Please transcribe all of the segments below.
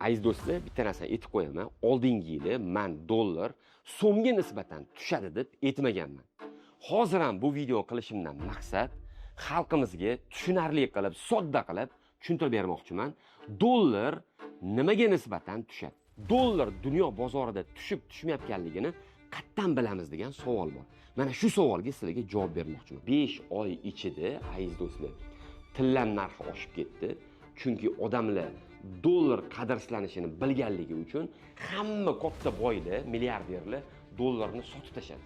Aziz do'stlar, bitta narsani aytib qo'yaman. Oldingi yili men dollar so'mga nisbatan tushadi deb aytmaganman. Hozir ham bu video qilishimdan maqsad xalqimizga tushunarli qilib, sodda qilib tushuntirib bermoqchiman. Dollar nimaga nisbatan tushadi? Dollar dunyo bozorida tushib tushmayotganligini qattan bilamiz degan savol bor. Mana shu savolga sizlarga javob bermoqchiman. 5 oy ichida aziz do'stlar, tillam narxi oshib ketdi. Chunki odamlar dollar qadrslanishini bilganligi uchun hamma katta boylar, milliarderlar dollarni sotib tashadi.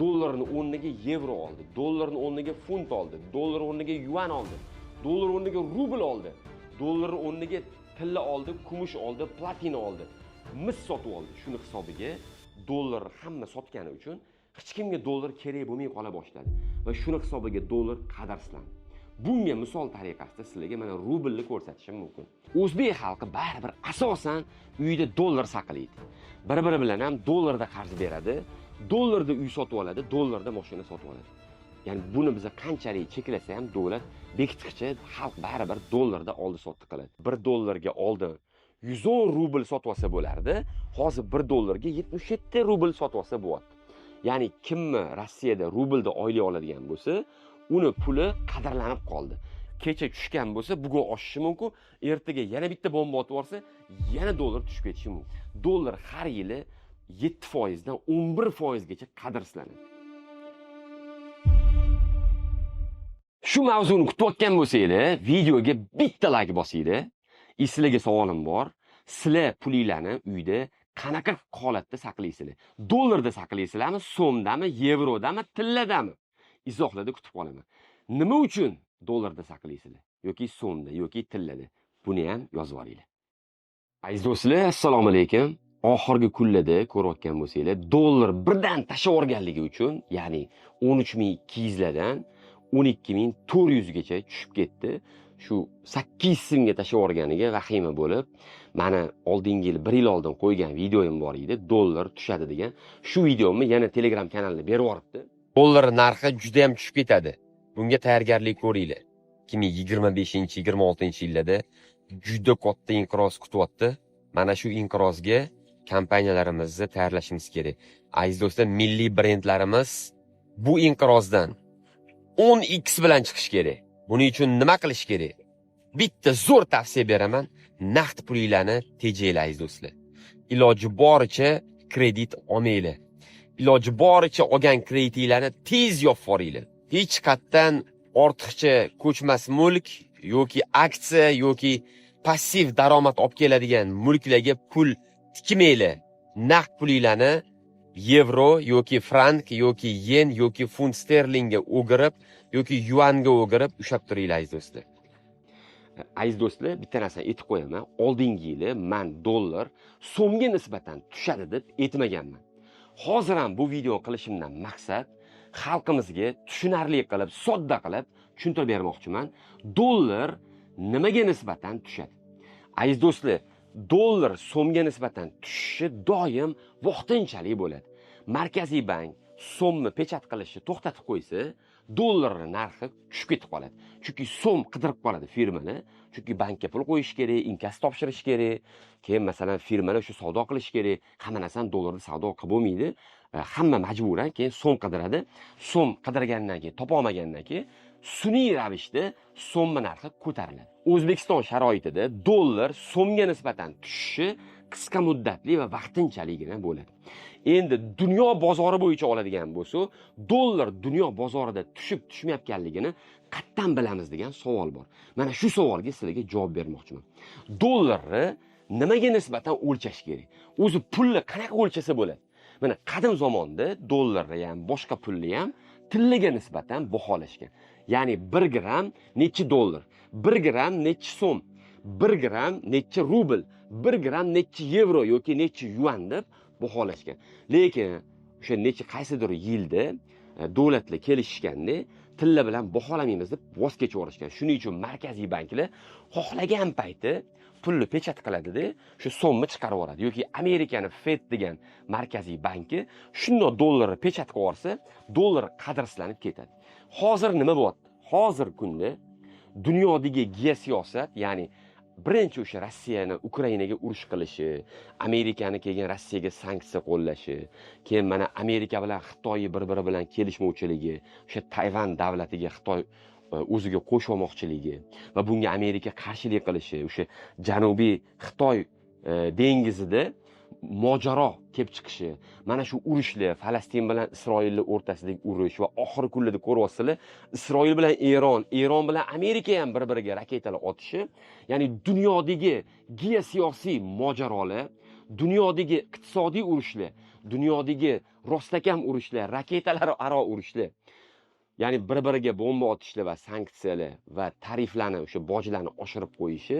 Dollarni o'rniga yevro oldi, dollarni o'rniga funt oldi, dollar o'rniga yuan oldi, dollar o'rniga rubl oldi, dollar o'rniga tilla oldi, kumush oldi, platina oldi, mis sotib oldi. Shuni hisobiga dollar hamma sotgani uchun hech kimga dollar kerak bo'lmay qola boshladi va shuni hisobiga dollar qadrlandi. Bunga misol tariqasida sizlarga mana rublni ko'rsatishim mumkin. O'zbek xalqi baribir asosan uyda dollar saqlaydi. Bir-biri bilan ham dollarda qarz beradi, dollarda uy sotib oladi, dollarda mashina sotib oladi. Ya'ni buni biz qanchalik cheklasa ham davlat bekitqicha xalq baribir dollarda oldi-sotdi qiladi. 1 dollarga oldin 110 rubl sotib olsa bo'lardi, hozir 1 dollarga 77 rubl sotib olsa bo'ladi. Ya'ni kimmi Rossiyada rublda oylik oladigan bo'lsa, uni puli qadrlanib qoldi. Kecha tushgan bo'lsa, bugun oshishi mumkin, ertaga yana bitta bomba otib olsa, yana dollar tushib ketishi mumkin. Dollar har yili 7% dan 11% gacha qadrslanadi. Shu mavzuni kutayotgan bo'lsanglar, videoga bitta like bosinglar. Sizlarga savolim bor. Sizlar pulinglarni uyda qanaqa holatda saqlaysizlar? Dollarda saqlaysizlarmi, so'mdami, yevrodami, tilladami? Izohlarda kutib qolaman. Nima uchun dollarda saqlaysizlar? Yoki so'mda, yoki tillada? Buni ham yozib olinglar. Aziz do'stlar, assalomu alaykum. Oxirgi kunlarda ko'rayotgan bo'lsanglar, dollar birdan tashlab o'rganligi uchun, ya'ni 13200 lardan 12400 gacha tushib ketdi. Shu 8 so'mga tashlab o'rganiga vahima bo'lib, mana oldingi yil 1 yil oldin qo'ygan videoyim bor edi, dollar tushadi degan. Shu videomni yana Telegram kanalida berib yuboribdi. Dollar narxi juda ham tushib ketadi. Bunga tayyorgarlik ko'ringlar. 2025-26 yillarda juda katta inqiroz kutyapti. Mana shu inqirozga kompaniyalarimizni tayyorlashimiz kerak. Aziz do'stlar, milliy brendlarimiz bu inqirozdan 10x bilan chiqish kerak. Buning uchun nima qilish kerak? Bitta zo'r tavsiya beraman. Naqd pulinglarni tejaylar aziz do'stlar. Iloji boricha kredit olmanglar. Iloji boricha olgan kreditinglarni tez yopib yuboringlar. Hech qatdan ortiqcha ko'chmas mulk yoki aksiya yoki passiv daromad olib keladigan mulklarga pul tikmanglar. Naqd pulinglarni yevro yoki frank yoki yen yoki funt sterlingga o'girib yoki yuanga o'girib ushlab turinglar aziz do'stlar. Aziz do'stlar, bitta narsani aytib qo'yaman. Oldingi yili men dollar so'mga nisbatan tushadi deb aytmaganman. Hozir ham bu video qilishimdan maqsad xalqimizga tushunarli qilib, sodda qilib tushuntirib bermoqchiman. Dollar nimaga nisbatan tushadi? Aziz do'stlar, dollar so'mga nisbatan tushishi doim vaqtinchalik bo'ladi. Markaziy bank so'mni pechat qilishni to'xtatib qo'ysa, dollarning narxi tushib ketib qoladi. Chunki so'm qidirib qoladi firmani. Chunki bankka pul qo'yish kerak, inkas topshirish kerak. Keyin masalan firmalar shu savdo qilish kerak. Hamma narsani dollarda savdo qilib bo'lmaydi. Hamma majburan keyin so'm qidiradi. So'm qidirgandan keyin, topa olmagandan keyin sun'iy ravishda so'm narxi ko'tariladi. O'zbekiston sharoitida dollar so'mga nisbatan tushishi qisqa muddatli va vaqtinchaligina bo'ladi. Endi dunyo bozori bo'yicha oladigan bo'lsa, dollar dunyo bozorida tushib tushmayotganligini qattan bilamiz degan savol bor. Mana shu savolga sizlarga javob bermoqchiman. Dollarni nimaga nisbatan o'lchash kerak? O'zi pulni qanaqa o'lchasa bo'ladi? Mana qadim zamonda dollarni ham, boshqa pulni ham tillaga nisbatan baholashgan. Ya'ni 1 gram necha dollar, 1 gram necha so'm, 1 gram necha rubl, 1 gram necha yevro yoki necha yuan deb baholashgan. Lekin o'sha necha qaysidir yilda davlatlar kelishishganda tilla bilan baholamaymiz deb voz kechib yuborishgan. Shuning uchun markaziy banklar xohlagan payti pulni pechat qiladi-da, shu so'mni chiqarib yuboradi. Yoki Amerikaning Fed degan markaziy banki shunday dollarni pechat qilib yuborsa, dollar qadrsizlanib ketadi. Hozir nima bo'lyapti? Hozir kunda dunyodagi geosiyosat, ya'ni birinchi o'sha Rossiyani Ukrainaga urush qilishi, Amerikani keyin Rossiyaga sanksiya qo'llashi, keyin mana Amerika bilan Xitoy bir-biri bilan kelishmovchiligi, o'sha Tayvan davlatiga Xitoy o'ziga qo'shib olmoqchiligi va bunga Amerika qarshilik qilishi, o'sha Janubiy Xitoy dengizida mojaro kelib chiqishi, mana shu urushlar, Falastin bilan Isroilning o'rtasidagi urush va oxirgi kunlarda ko'ryapsizlar, Isroil bilan Eron bilan Amerika ham bir-biriga raketalar otishi, ya'ni dunyodagi geosiyosiy mojarolar, dunyodagi iqtisodiy urushlar, dunyodagi rostakam urushlar, raketalar aro urushlar, ya'ni bir-biriga bomba otishlar va sanksiyalar va tariflarni, o'sha bojlarni oshirib qo'yishi,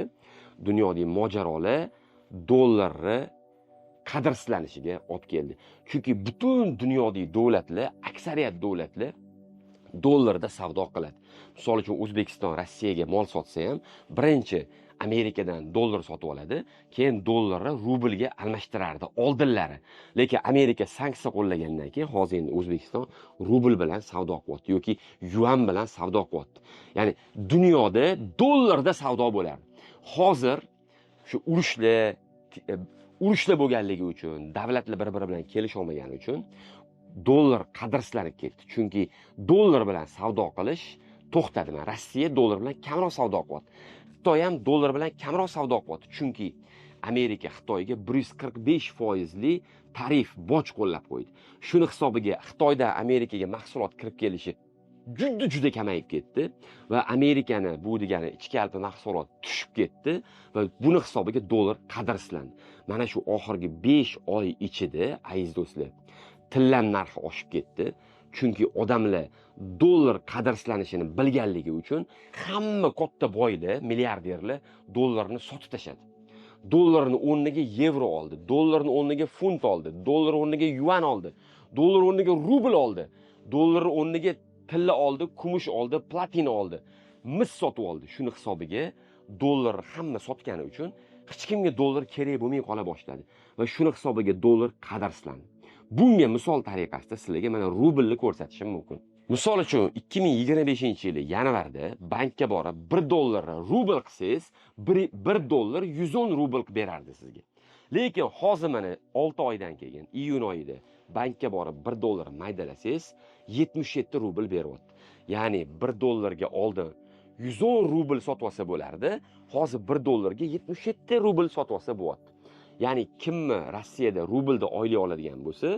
dunyodagi mojarolar dollarni qadrsizlanishiga olib keldi. Chunki butun dunyodagi davlatlar, aksariyat davlatlar dollarda savdo qiladi. Misol uchun O'zbekiston Rossiyaga mol sotsa ham, birinchi Amerikadan dollar sotib oladi, keyin dollarni rublga almashtirardi oldinlari. Lekin Amerika sanksiya qo'llagandan keyin hozir endi O'zbekiston rubl bilan savdo qilyapti yoki yuan bilan savdo qilyapti. Ya'ni dunyoda dollarda savdo bo'lardi. Hozir shu urushlar bo'lganligi uchun, davlatlar bir-biri bilan kelisha olmagani uchun dollar qadrsizlanib ketdi. Chunki dollar bilan savdo qilish to'xtadi. Rossiya dollar bilan kamroq savdo qilyapti. Xitoy ham dollar bilan kamroq savdo qilyapti. Chunki Amerika Xitoyga 145% tarif, boj qo'llab qo'ydi. Shuni hisobiga Xitoyda Amerikaga mahsulot kirib kelishi juda kamayib ketdi va Amerikani bu degani ichki alpi mahsulot tushib ketdi va buni hisobiga dollar qadrsizlandi. Mana shu oxirgi 5 oy ichida, aziz do'stlar, tilla narxi oshib ketdi. Chunki odamlar dollar qadrsizlanishini bilganligi uchun hamma katta boylar, milliarderlar dollarni sotib tashadi. Dollarni o'rniga yevro oldi, dollarni o'rniga funt oldi, dollar o'rniga yuan oldi, dollar o'rniga rubl oldi, dollar o'rniga tilla oldi, kumush oldi, platina oldi, mis sotib oldi. Shuni hisobiga dollar hamma sotgani uchun hech kimga dollar kerak bo'lmay qola boshladi va shuni hisobiga dollar qadrsizlandi. Bunga misol tariqasida sizlarga mana rublni ko'rsatishim mumkin. Misol uchun 2025-yil yanvarda bankka borib 1 dollarni rubl qilsangiz, 1 dollar 110 rubl berardi sizga. Lekin hozir mana 6 oydan keyin iyun oyida bankka borib 1 dollar maydalasangiz 77 rubl beryapti. Ya'ni 1 dollarga oldin 110 rubl sotib olsa bo'lardi, hozir 1 dollarga 77 rubl sotib olsa bo'lyapti. Ya'ni kimmi Rossiyada rublda oylik oladigan bo'lsa,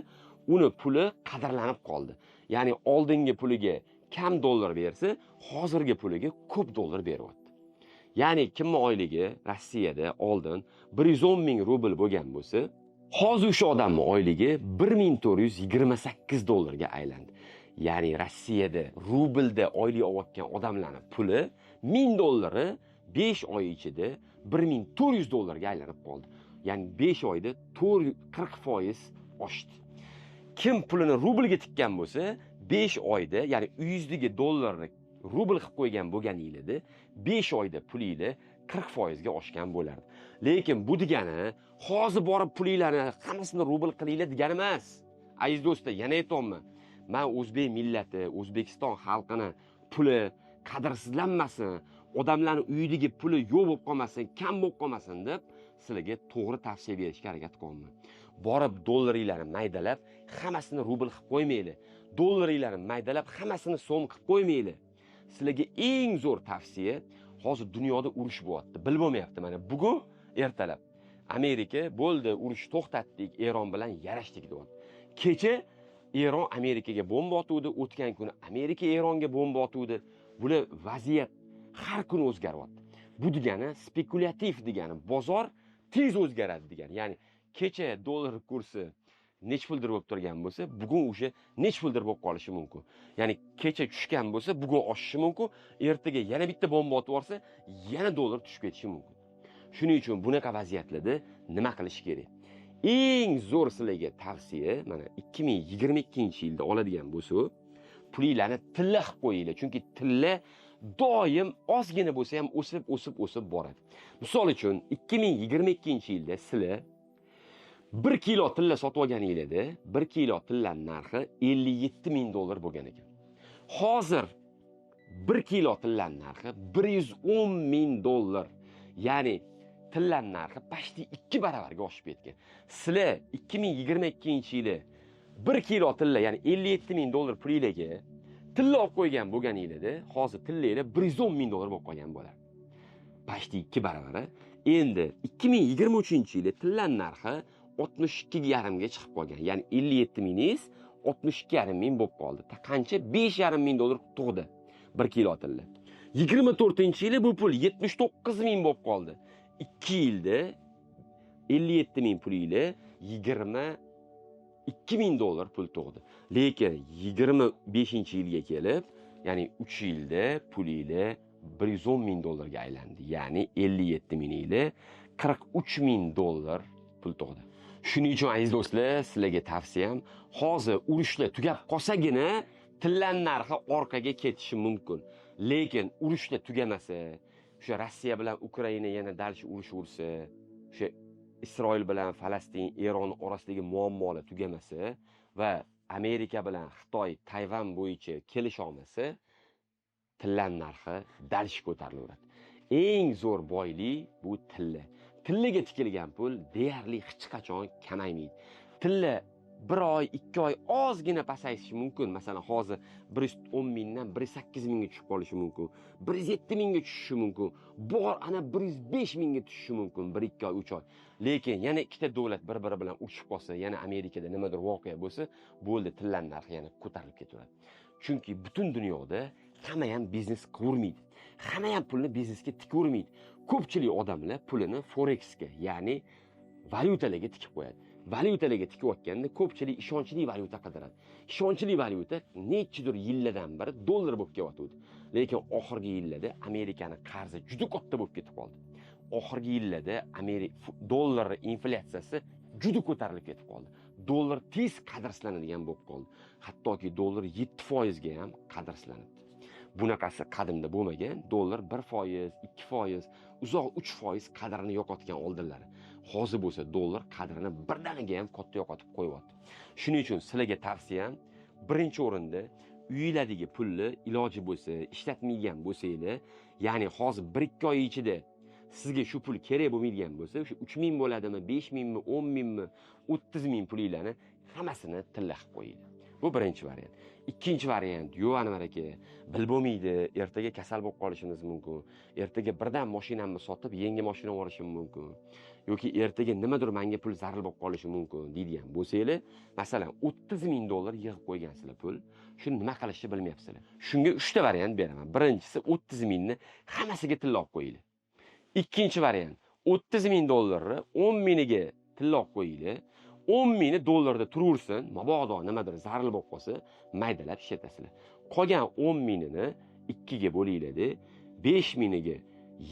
uni puli qadrlanib qoldi. Ya'ni oldingi puliga kam dollar bersa, hozirgi puliga ko'p dollar beryapti. Ya'ni kimmi oyligi Rossiyada oldin 110 ming rubl bo'lgan bo'lsa, hozir o'sha odamning oyligi 1428 dollarga aylandi. Ya'ni Rossiyada rublda oylik olayotgan odamlarning puli 1000 dollari 5 oy ichida 1400 dollarga aylanib qoldi. Ya'ni 5 oyda 40% oshdi. Kim pulini rublga tikkan bo'lsa, 5 oyda, ya'ni uyingizdagi dollarni rubl qilib qo'ygan bo'lganingizda 5 oyda pulingiz 40% ga oshgan bo'lardi. Lekin bu degani hozir borib pulinglarni hammasini rubl qilinglar degani emas. Aziz do'stlar, yana aytaman. Men o'zbek millati, O'zbekiston xalqini puli qadrsizlanmasin, odamlarning uyidagi puli yo'q bo'lib qolmasin, kam bo'lib qolmasin deb sizlarga to'g'ri tavsiya berishga harakat qilaman. Borib dollaringlarni maydalab, hammasini rubl qilib qo'ymanglar. Dollaringlarni maydalab, hammasini so'm qilib qo'ymanglar. Sizlarga eng zo'r tavsiya, hozir dunyoda urush bo'lyapti. Bilmayapti mana bugun ertalab Amerika bo'ldi, urush to'xtatdik, Eron bilan yarashdik deyapti. Kecha Eron Amerikaga bomba otuvdi, o'tgan kuni Amerika Eronga bomba otuvdi. Bular vaziyat har kun o'zgaryapti. Bu degani spekulativ degani, bozor tez o'zgaradi degani. Ya'ni kecha dollar kursi nech puldir bo'lib turgan bo'lsa, bugun o'sha nech puldir bo'lib qolishi mumkin. Ya'ni kecha tushgan bo'lsa, bugun oshishi mumkin, ertaga yana bitta bomba otib olsa, yana dollar tushib ketishi mumkin. Shuning uchun bunaqa vaziyatlarda nima qilish kerak? Eng zo'r sizlarga tavsiya, mana 2022-yilda oladigan bo'lsa, pulinglarni tilla qilib qo'yinglar. Chunki tilla doim ozgina bo'lsa ham o'sib boradi. Misol uchun 2022-yilda sizlar 1 kilo tilla sotib olganingizda 1 kilo tilla narxi 57 ming dollar bo'lgan ekan. Hozir 1 kilo tilla narxi 110 ming dollar. Ya'ni tillar narxi почти 2 baravarga oshib ketgan. Sizlar 2022-yili 1 kilo tilla, ya'ni 57 ming dollar pulinglarga tilla olib qo'ygan bo'lganinglarda, hozir tillanglar 110 ming dollar bo'lib qolgan bo'lar. Почти 2 baravari. Endi 2023-yili tillar narxi 62,5 ga chiqib qolgan. Ya'ni 57 mingiz 62,5 ming bo'lib qoldi. Qancha? 5,5 ming dollar tug'di 1 kilo tilla. 24-yili bu pul 79 ming bo'lib qoldi. 2 yilda 57 ming pulinglar 22 ming dollar pul tug'di. Lekin 25-yilga kelib, ya'ni 3 yilda pulinglar 110 ming dollarga aylandi. Ya'ni 57 minginglar 43 ming dollar pul tug'di. Shuning uchun aziz do'stlar, sizlarga tavsiyam, hozir urushlar tugab qolsagina tillar narxi orqaga ketishi mumkin. Lekin urushlar tugamasa, o'sha Rossiya bilan Ukraina yana dalsh urush ursa, o'sha Isroil bilan Falastin, Eron orasidagi muammolar tugamasa va Amerika bilan Xitoy Tayvan bo'yicha kelisha olmasa, tillar narxi dalsh ko'tarilaveradi. Eng zo'r boylik bu tilla. Tillaga tikilgan pul deyarli hech qachon kamaymaydi. Tilla 1 oy, 2 oy ozgina pasayishi mumkin. Masalan, hozir 110 mingdan 108 mingga tushib qolishi mumkin. 107 mingga tushishi mumkin. Bor ana 105 mingga tushishi mumkin 1-2 oy, 3 oy. Lekin yana ikkita davlat bir-biri bilan urushib qolsa, yana Amerikada nimadir voqea bo'lsa, bo'ldi, tillar narxi yana ko'tarilib ketaveradi. Chunki butun dunyoda hamma ham biznes qilmaydi. Hamma ham pulni biznesga tikavermaydi. Ko'pchilik odamlar pulini foreksga, ya'ni valyutalarga tikib qo'yadi. Valyutalarga tikayotganda ko'pchilik ishonchli valyuta qidiradi. Ishonchli valyuta nechidir yillardan beri dollar bo'lib kelyotdi. Lekin oxirgi yillarda Amerikaning qarzi juda katta bo'lib ketib qoldi. Oxirgi yillarda dollar inflyatsiyasi juda ko'tarilib ketib qoldi. Dollar tez qadrslanadigan bo'lib qoldi. Hattoki dollar 7% ga ham qadrslanibdi. Bunaqasi qadimda bo'lmagan. Dollar 1%, 2%, uzoq 3% qadrini yo'qotgan oldinlari. Hozir bo'lsa dollar qadrini birdaniga ham katta yo'qotib qo'yapti. Shuning uchun sizlarga tavsiyam, birinchi o'rinda uyinglardagi pulni iloji bo'lsa, ishlatmaydigan bo'lsanglar, ya'ni hozir 1-2 oy ichida sizga shu pul kerak bo'lmaydigan bo'lsa, o'sha 3 ming bo'ladimi, 5 mingmi, 10 mingmi, 30 ming pulinglarni hammasini tilla qilib qo'yinglar. Bu birinchi variant. Ikkinchi variant, yo'q Anvar aka, bil bo'lmaydi, ertaga kasal bo'lib qolishimiz mumkin. Ertaga birdan mashinamni sotib, yangi mashina olishim mumkin. Yoki ertaga nimadir menga pul zarur bo'lib qolishi mumkin deydigan bo'lsanglar, masalan, 30 ming dollar yig'ib qo'ygansizlar pul, shuni nima qilishni bilmayapsizlar. Shunga 3 ta variant beraman. Birinchisi 30 mingni hammasiga tilla olib qo'yinglar. Ikkinchi variant, 30 ming dollarni 10 mingiga tilla olib qo'yinglar. 10 mingni dollarda turaversin, mabodo nimadir zarur bo'lib qolsa, maydalab ishlatasizlar. Qolgan 10 mingni 2 ga bo'linglar-da, 5 mingiga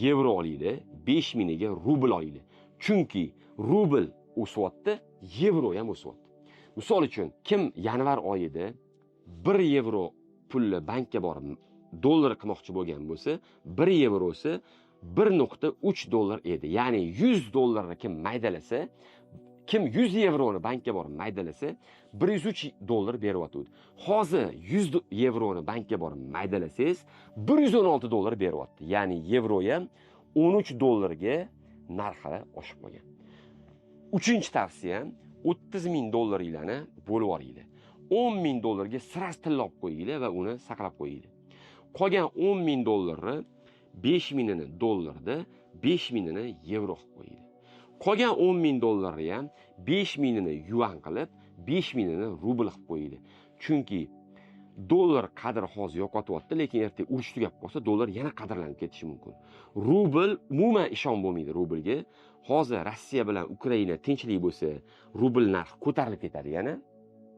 yevro olinglar, 5 mingiga rubl olinglar. Chunki rubl o'syapti, yevro ham o'syapti. Misol uchun, kim yanvar oyida 1 yevro pulni bankka borib dollar qilmoqchi bo'lgan bo'lsa, 1 yevrosi 1.3 dollar edi. Ya'ni 100 dollarni kim maydalasa, kim 100 yevroni bankka borib maydalasa, 103 dollar beryapti. Hozir 100 yevroni bankka borib maydalasangiz, 116 dollar beryapti. Ya'ni yevro ham 13 dollarga narxi oshib qolgan. Uchinchi tavsiyam, 30 ming dollaringlarni bo'lib olinglar. 10 ming dollarga siras tillab qo'yinglar va uni saqlab qo'yinglar. Qolgan 10 ming dollarni 5 mingini dollarda, 5 mingini yevro qilib qo'yinglar. Qolgan 10 ming dollarni ham 5 mingini yuan qilib, 5 mingini rubl qilib qo'yinglar. Chunki dollar qadri hozir yo'qotyapti, lekin ertaga urush tugab qolsa, dollar yana qadrlanib ketishi mumkin. Rubl umuman ishon bo'lmaydi rublga. Hozir Rossiya bilan Ukraina tinchlik bo'lsa, rubl narxi ko'tarilib ketadi yana.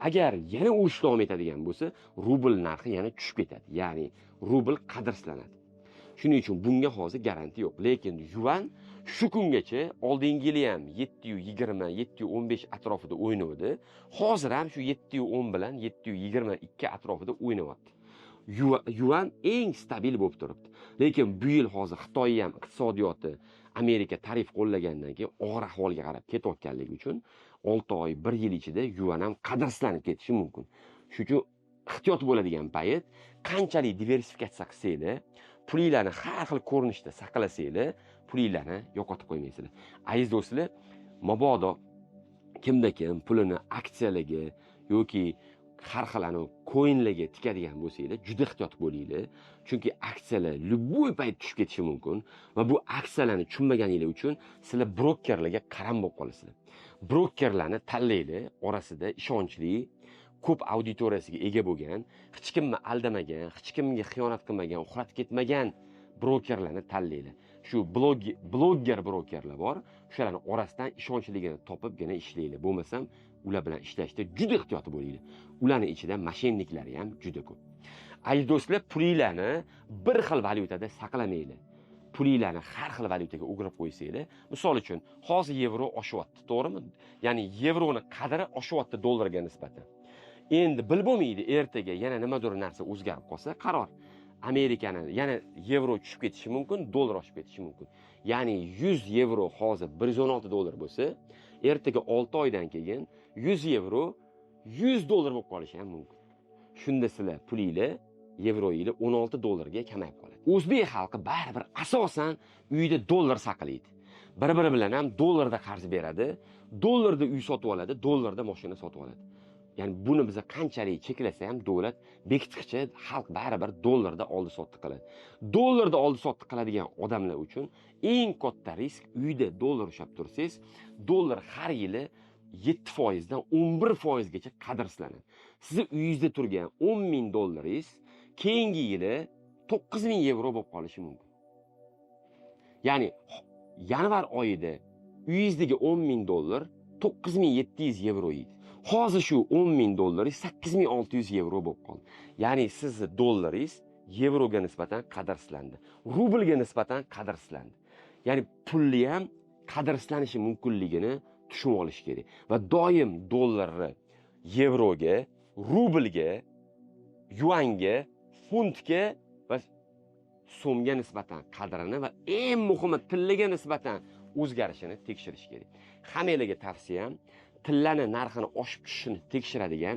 Agar yana urush davom etadigan bo'lsa, rubl narxi yana tushib ketadi. Ya'ni rubl qadrslanadi. Shuning uchun bunga hozir garantiya yo'q. Lekin yuan shu kungacha oldingi yili ham 720, 715 atrofida o'ynadi. Hozir ham shu 710 bilan 722 atrofida o'ynayapti. Yuan eng stabil bo'lib turibdi. Lekin bu yil hozir Xitoy ham iqtisodiyoti Amerika tarif qo'llagandan keyin og'ir ahvolga qarab ketayotganligi uchun 6 oy, 1 yil ichida yuan ham qadrslanib ketishi mumkin. Shuning uchun ehtiyot bo'ladigan payt, qanchalik diversifikatsiya qilsanglar, pulinglarni har xil ko'rinishda saqlasanglar, pulinglarni yo'qotib qo'ymaysizlar. Aziz do'stlar, mabodo kimda kim pulini aksiyalarga yoki har xil coinlarga tikadigan bo'lsanglar, juda ehtiyot bo'linglar. Chunki aksiyalar любой payt tushib ketishi mumkin va bu aksiyalarni tushunmaganinglar uchun sizlar brokerlarga qaram bo'lib qolasizlar. Brokerlarni tanlaylar, orasida ishonchli, ko'p auditoriyasiga ega bo'lgan, hech kimni aldamagan, hech kimga xiyonat qilmagan, uxlatib ketmagan brokerlarni tanlaylar. Shu blogger brokerlar bor, shularni orasidan ishonchligini topibgina ishlaylar. Bo'lmasam, ular bilan ishlashda juda ehtiyot bo'linglar. Ularning ichida moshenniklari ham juda ko'p. Aziz do'stlar, pulinglarni bir xil valyutada saqlamanglar. Pulinglarni har xil valyutaga o'girib qo'ysanglar, misol uchun, hozir yevro oshyapti, to'g'rimi? Ya'ni yevroni qadri oshyapti dollarga nisbatan. Endi bilib bo'lmaydi, ertaga yana nimadir narsa o'zgarib qolsa, qaror. Amerikani yana yevro tushib ketishi mumkin, dollar oshib ketishi mumkin. Ya'ni 100 yevro hozir 116 dollar bo'lsa, ertaga 6 oydan keyin 100 yevro 100 dollar bo'lib qolishi ham mumkin. Shunda sizlar pulinglar, yevroinglar 16 dollarga kamayib qoladi. O'zbek xalqi baribir asosan uyda dollar saqlaydi. Bir-biri bilan ham dollarda qarz beradi, dollarda uy sotib oladi, dollarda mashina sotib oladi. Ya'ni buni biza qanchalik cheklasa ham davlat bekitqicha xalq baribir dollarda oldi-sotdi qiladi. Dollarda oldi-sotdi qiladigan odamlar uchun eng katta risk uyda dollar ushlab tursangiz, dollar har yili 7% dan 11% gacha qadrsizlanadi. Sizni uyingizda turgan 10,000 dollaringiz keyingi yili 9,000 yevro bo'lib qolishi mumkin. Ya'ni yanvar oyida uyingizdagi 10,000 dollar 9,700 yevro edi. Hozir shu 10,000 dollaringiz 8,600 yevro bo'lib qoldi. Ya'ni sizni dollaringiz yevroga nisbatan qadrsizlandi. Rublga nisbatan qadrsizlandi. Ya'ni pulli ham qadrsizlanishi mumkinligini tushunib olish kerak. Va doim dollarni yevroga, rublga, yuanga, funtga va so'mga nisbatan qadrini va eng muhimi tillaga nisbatan o'zgarishini tekshirish kerak. Hammalarga tavsiyam, tillani narxini oshib tushishini tekshiradigan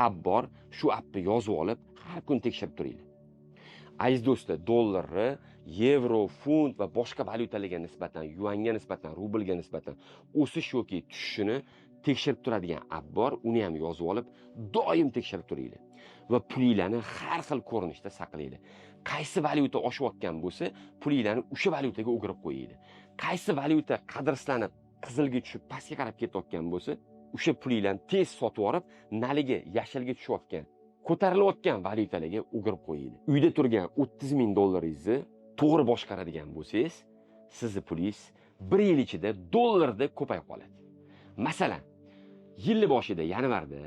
app bor. Shu appni yozib olib, har kun tekshirib turinglar. Aziz do'stlar, dollarni, yevro, funt va boshqa valyutalarga nisbatan, yuanga nisbatan, rublga nisbatan o'sish yoki tushishini tekshirib turadigan app bor. Uni ham yozib olib, doim tekshirib turinglar. Va pulinglarni har xil ko'rinishda saqlaylar. Qaysi valyuta oshayotgan bo'lsa, pulinglarni o'sha valyutaga o'girib qo'yinglar. Qaysi valyuta qadrsizlanib, qizilga tushib, pastga qarab ketayotgan bo'lsa, o'sha pulinglarni tez sotib olib, naliga, yashilga tushayotgan, ko'tarilayotgan valyutalarga o'girib qo'yinglar. Uyda turgan 30,000 dollaringizni to'g'ri boshqaradigan bo'lsangiz, sizning pulingiz 1 yil ichida dollarda ko'payib qoladi. Masalan, yil boshida yanvarda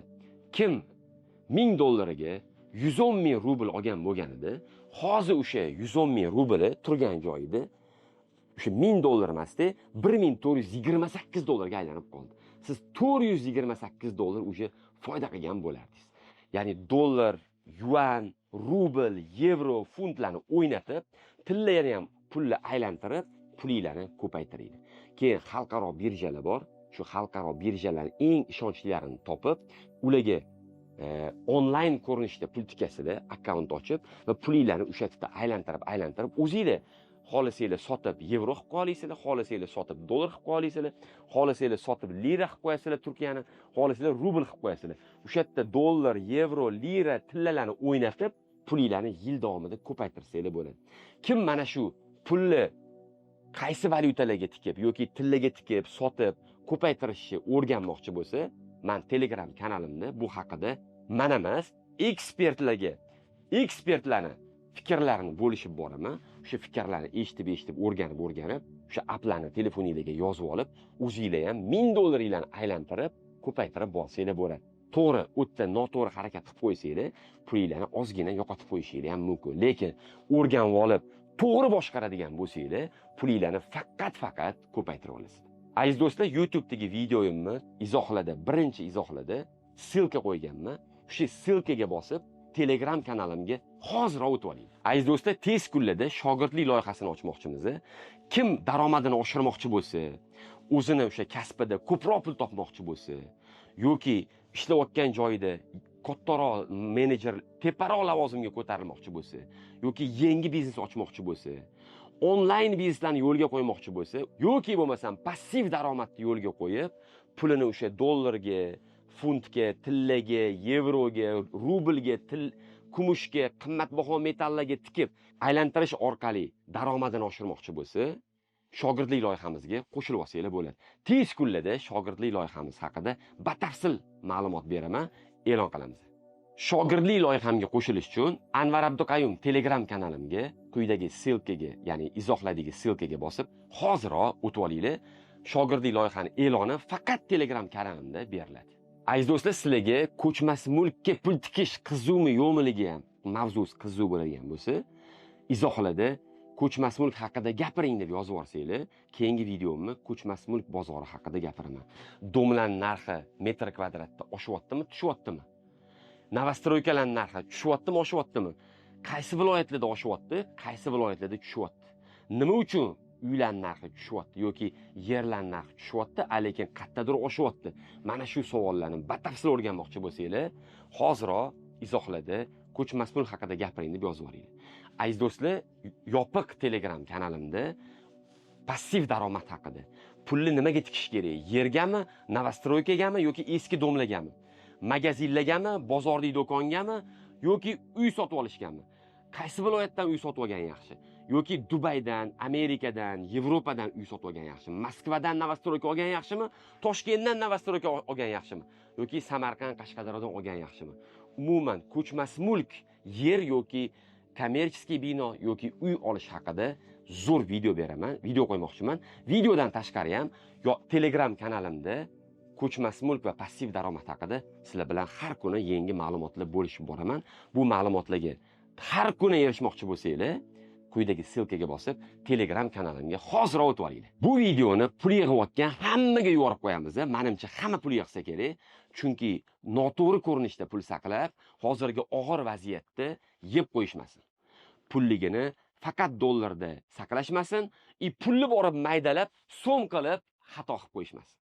kim 1000 dollariga 110,000 rubl olgan bo'lganida, hozir o'sha 110,000 rubli turgan joyida o'sha 1000 dollar emasda 1428 dollarga aylanib qoldi. Siz 428 dollar o'sha foyda qilgan bo'lardingiz. Ya'ni dollar, yuan, rubl, yevro, funtlarni o'ynatib, tillarni ham pulni aylantirib, pulinglarni ko'paytiringlar. Keyin xalqaro birjalar bor. Shu xalqaro birjalar eng ishonchlilarini topib, ularga onlayn ko'rinishda pul tikasizlar, akkaunt ochib va pulinglarni o'sha yerda aylantirib, o'zingizlar xohlasanglar sotib yevro qilib qo'yasizlar, xohlasanglar sotib dollar qilib qo'yasizlar, xohlasanglar sotib lira qilib qo'yasizlar Turkiyani, xohlasanglar rubl qilib qo'yasizlar. O'sha yerda dollar, yevro, lira tillalarni o'ynatib, pulinglarni yil davomida ko'paytirsanglar bo'ladi. Kim mana shu pulni qaysi valyutalarga tikib yoki tillaga tikib, sotib, ko'paytirishni o'rganmoqchi bo'lsa, men Telegram kanalimda bu haqida men emas, ekspertlarni fikrlarini bo'lishib boraman. O'sha fikrlarni eshitib, o'rganib, o'sha applarni telefoningizga yozib olib, o'zingizlar ham 1000 dollaringlarni aylantirib, ko'paytirib bo'lsanglar bo'ladi. To'g'ri, o'tda noto'g'ri harakat qilib qo'ysanglar, pulinglarni ozgina yo'qotib qo'yishingiz ham mumkin. Lekin o'rganib olib, to'g'ri boshqaradigan bo'lsanglar, pulinglarni faqat ko'paytirib olasiz. Aziz do'stlar, YouTube'dagi videoyimni izohlarda, birinchi izohlarda silka qo'yganman. O'sha silkaga bosib, Telegram kanalimga hozir o'tib oling. Aziz do'stlar, tez kunlarda shogirdlik loyihasini ochmoqchimiz. Kim daromadini oshirmoqchi bo'lsa, o'zini o'sha kasbida ko'proq pul topmoqchi bo'lsa, yoki ishlayotgan joyida kattaroq menejer, teparoq lavozimga ko'tarilmoqchi bo'lsa, yoki yangi biznes ochmoqchi bo'lsa, onlayn bizneslarni yo'lga qo'ymoqchi bo'lsa, yoki bo'lmasam passiv daromadni yo'lga qo'yib, pulini o'sha dollarga, funtga, tillaga, yevroga, rublga, kumushga, qimmatbaho metallarga tikib aylantirish orqali daromadini oshirmoqchi bo'lsa, shogirdlik loyihamizga qo'shilib olsanglar bo'ladi. Tez kunlarda shogirdlik loyihamiz haqida batafsil ma'lumot beraman, e'lon qilamiz. Shogirdlik loyihamga qo'shilish uchun Anvar Abduqayum Telegram kanalimga quyidagi silkaga, ya'ni izohlardagi silkaga bosib, hoziroq o'tib olinglar. Shogirdlik loyihani e'loni faqat Telegram kanalimda beriladi. Aziz do'stlar, sizlarga ko'chmas mulkka pul tikish qizuvmi yo'qmiligi ham mavzusi qiziq bo'ladigan bo'lsa, izohlarda ko'chmas mulk haqida gapiring deb yozib yuborsanglar, keyingi videomni ko'chmas mulk bozori haqida gapiraman. Domlar narxi metr kvadratda oshyaptimi, tushyaptimi? Novostroykalar narxi tushyaptimi, oshyaptimi? Qaysi viloyatlarda oshyapti, qaysi viloyatlarda tushyapti? Nima uchun uylar narxi tushyapti yoki yerlar narxi tushyapti, lekin qayerdadir oshyapti? Mana shu savollarni batafsil o'rganmoqchi bo'lsanglar, hoziroq izohlarda ko'chmas mulk haqida gapiring deb yozib yuboringlar. Aziz do'stlar, yopiq Telegram kanalimda passiv daromad haqida, pulni nimaga tikish kerak? Yergami, novostroykagami yoki eski domlagami? Magazinlargami, bozorlik do'kongami yoki uy sotib olishgami? Qaysi viloyatdan uy sotib olgan yaxshi? Yoki Dubaydan, Amerikadan, Yevropadan uy sotib olgan yaxshimi? Moskvadan novostroyka olgan yaxshimi? Toshkentdan novostroyka olgan yaxshimi? Yoki Samarqand, Qashqadaryodan olgan yaxshimi? Umuman ko'chmas mulk, yer yoki kommersiy bino yoki uy olish haqida zo'r video beraman, video qo'ymoqchiman. Videodan tashqari ham Telegram kanalimda ko'chmas mulk va passiv daromad haqida sizlar bilan har kuni yangi ma'lumotlar bo'lishib boraman. Bu ma'lumotlarga har kuni erishmoqchi bo'lsanglar, quyidagi silkaga bosib Telegram kanalimga hoziroq o'tib olinglar. Bu videoni pul yig'ayotgan hammaga yuborib qo'yamiz. Menimcha hamma pul yig'sa kerak, chunki noto'g'ri ko'rinishda pul saqlab, hozirgi og'ir vaziyatda yeb qo'yishmasin. Pulligini faqat dollarda saqlashmasin, pulni borib maydalab, so'm qilib xato qilib qo'yishmasin.